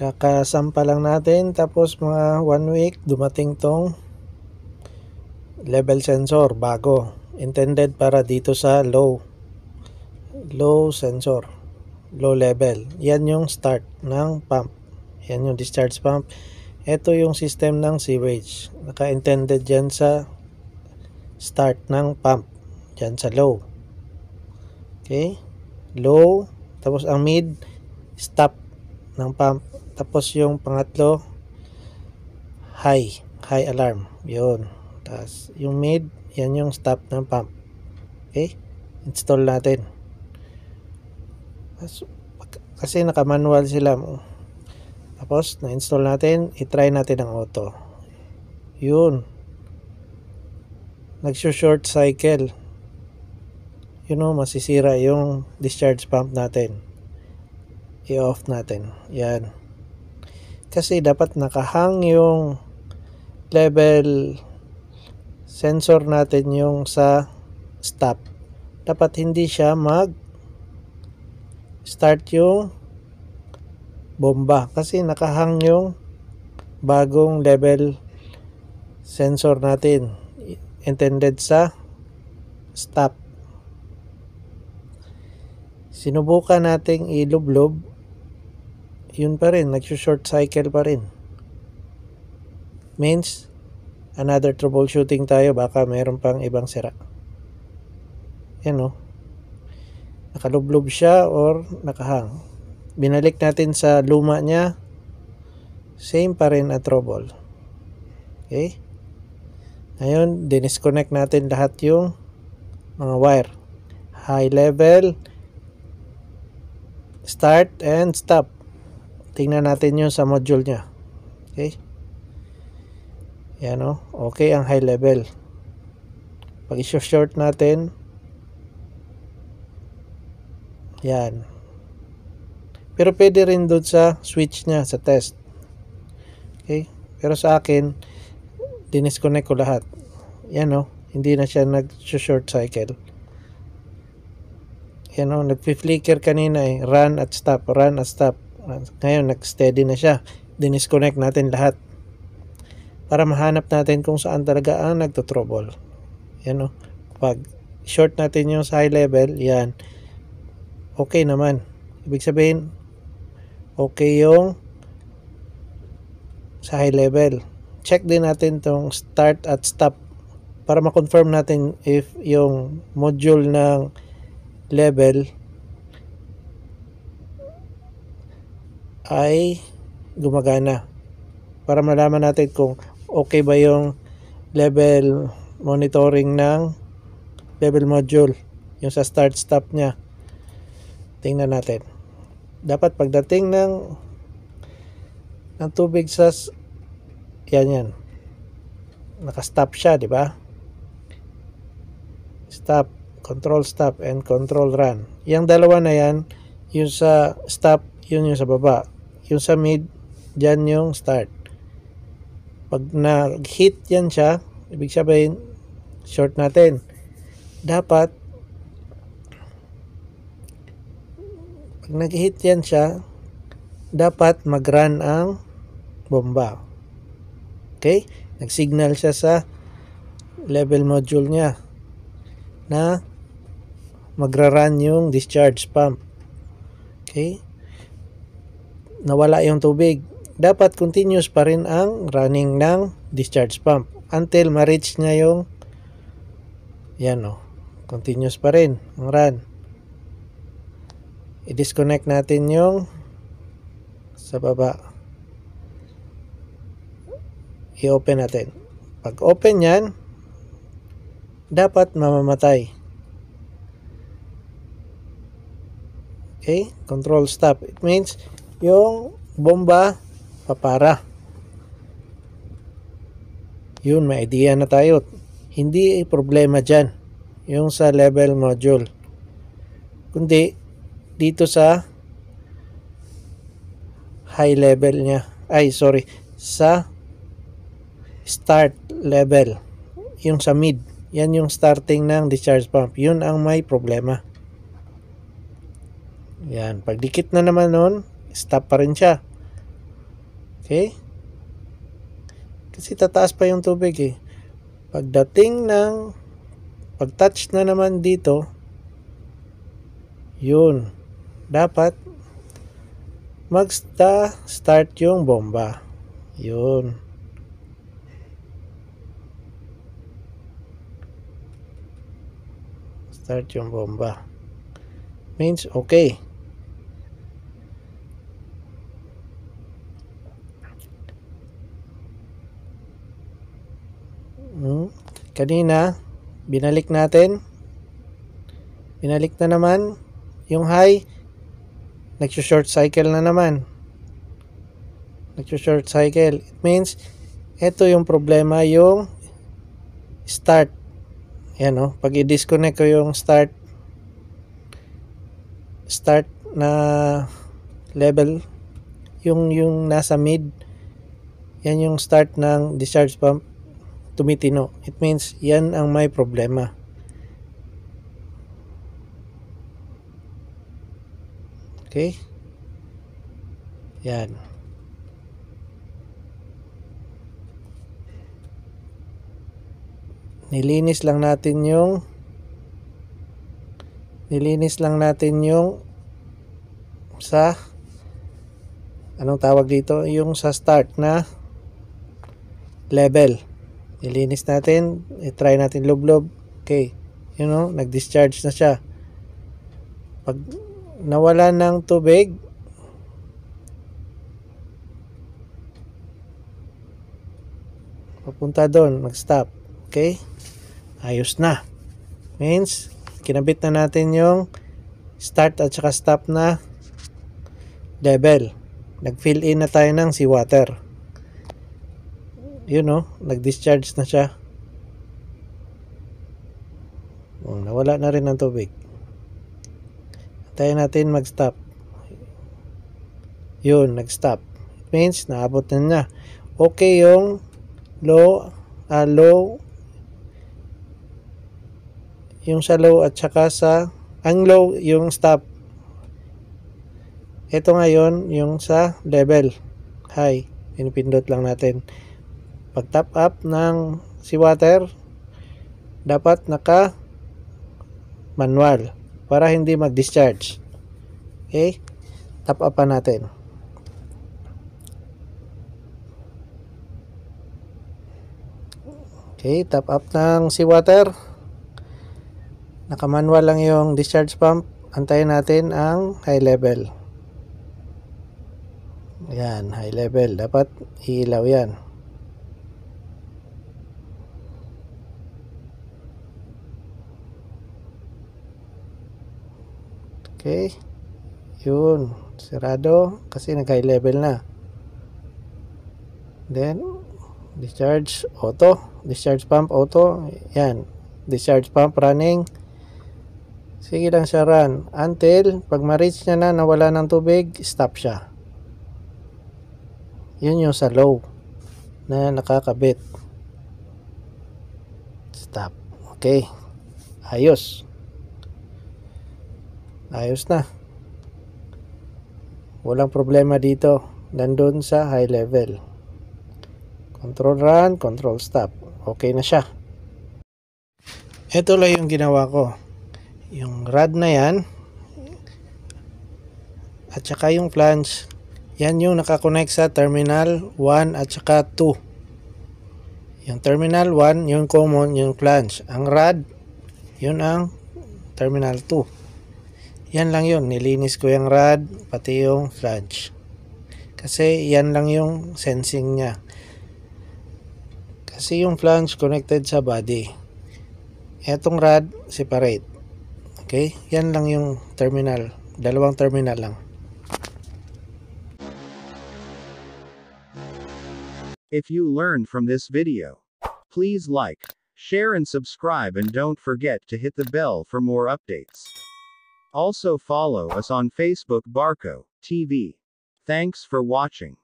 Kakasampa lang natin, tapos mga 1 week dumating tong level sensor bago, intended para dito sa low sensor, low level. Yan yung start ng pump, yan yung discharge pump. Ito yung system ng sewage, naka-intended dyan sa start ng pump, dyan sa low. Okay, low, tapos ang mid, stop ng pump, tapos yung pangatlo, high alarm, yun. Tapos yung mid, yan yung stop ng pump. Okay, install natin. Kasi naka-manual sila. Tapos na-install natin, i-try natin ang auto. Yun, nag-short cycle. Masisira yung discharge pump natin. I-off natin. Yan. Kasi dapat nakahang yung level sensor natin yung sa stop. Dapat hindi siya start yung bomba. Kasi nakahang yung bagong level sensor natin. Intended sa stop. Sinubukan nating ilublob, yun pa rin, nag-short cycle pa rin. Means another troubleshooting tayo, baka meron pang ibang sira. Yan nakalublob siya or nakahang. Binalik natin sa luma niya, same pa rin at trouble. Okay, ngayon dinisconnect natin lahat yung mga wire, high level, start and stop. Tingnan natin yun sa module nya. Okay, yan okay ang high level. Pag i-short natin, yan. Pero pwede rin doon sa switch nya sa test. Okay, pero sa akin dinisconnect ko lahat. Yan hindi na siya nag-short cycle. Yan nagpi-flicker kanina run at stop, run at stop. Ngayon nag-steady na siya. Dinisconnect natin lahat para mahanap natin kung saan talaga ang nagto-trouble. Yan pag short natin yung sa high level, yan okay naman. Ibig sabihin okay yung sa high level. Check din natin tong start at stop para ma-confirm natin if yung module ng level ay gumagana, para malaman natin kung okay ba yung level monitoring ng level module, yung sa start stop nya. Tingnan natin. Dapat pagdating ng tubig sa yan naka-stop siya, di ba? Stop, control stop, and control run. Yung dalawa na yan, yung sa stop, yun yung sa baba. Yung sa mid, dyan yung start. Pag nag-hit yan siya, ibig sabihin, short natin. Dapat, pag nag-hit yan siya, dapat mag-run ang bomba. Okay? Nag-signal siya sa level module niya na magra-run yung discharge pump. Okay? Nawala yung tubig. Dapat continuous pa rin ang running ng discharge pump until ma-reach niya yung yan continuous pa rin ang run. I-disconnect natin yung sa baba. I-open natin. Pag open yan, dapat mamamatay. Okay? Control stop. It means yung bomba papara. Yun, may idea na tayo. Hindi problema dyan yung sa level module, kundi dito sa high level nya. Sa start level, yung sa mid, yan yung starting ng discharge pump. Yun ang may problema. Yan, pag dikit na naman nun, stop pa rin siya. Okay? Kasi tataas pa yung tubig eh. Pag-touch na naman dito, yun, dapat start yung bomba. Yun. Start yung bomba. Means okay. Kanina, binalik natin. Binalik na naman yung high. Nag-short cycle na naman. Nag-short cycle. It means, ito yung problema, yung start. Yan o. Pag i-disconnect ko yung start na level, yung nasa mid, yan yung start ng discharge pump tumitino. It means, yan ang may problema. Okay? Yan. Nilinis lang natin yung sa anong tawag dito? Yung sa start na level. Nilinis natin. I-try natin lublob. Okay. You know, nag-discharge na siya. Pag nawala ng tubig, papunta doon, mag-stop. Okay? Ayos na. Means, kinabit na natin yung start at saka stop na level. Nag-fill in na tayo ng seawater. You know, nag-discharge na siya. Nawala na rin ng tubig. Tayo natin mag-stop. Yun, nag-stop. It means, naabot na niya. Okay yung low, yung sa low at saka sa, ang low yung stop. Ito ngayon, yung sa level, high. Pinipindot lang natin. Pag top up ng seawater, dapat naka manual para hindi mag-discharge. Okay? Top up pa natin. Okay, top up ng seawater. Naka-manual lang yung discharge pump. Antayin natin ang high level. Yan, high level. Dapat iilaw yan. Okay. Yun. Sarado kasi nag-high level na. Then, discharge auto. Discharge pump auto. Yan. Discharge pump running. Sige lang siya run. Until, pag ma-reach niya na nawala ng tubig, stop siya. Yun yung sa low na nakakabit. Stop. Okay. Ayos. Ayos na. Walang problema dito. Nandun sa high level. Control run, control stop. Okay na siya. Ito lang yung ginawa ko. Yung rod na yan at saka yung flange, yan yung nakakonect sa terminal 1 at saka 2. Yung terminal 1, yung common, yung flange. Ang rod, yun ang terminal 2. Yan lang yun. Nilinis ko yung rod, pati yung flange. Kasi yan lang yung sensing niya. Kasi yung flange connected sa body. Etong rod, separate. Okay? Yan lang yung terminal. Dalawang terminal lang. If you learned from this video, please like, share and subscribe, and don't forget to hit the bell for more updates. Also follow us on Facebook Barco TV. Thanks for watching.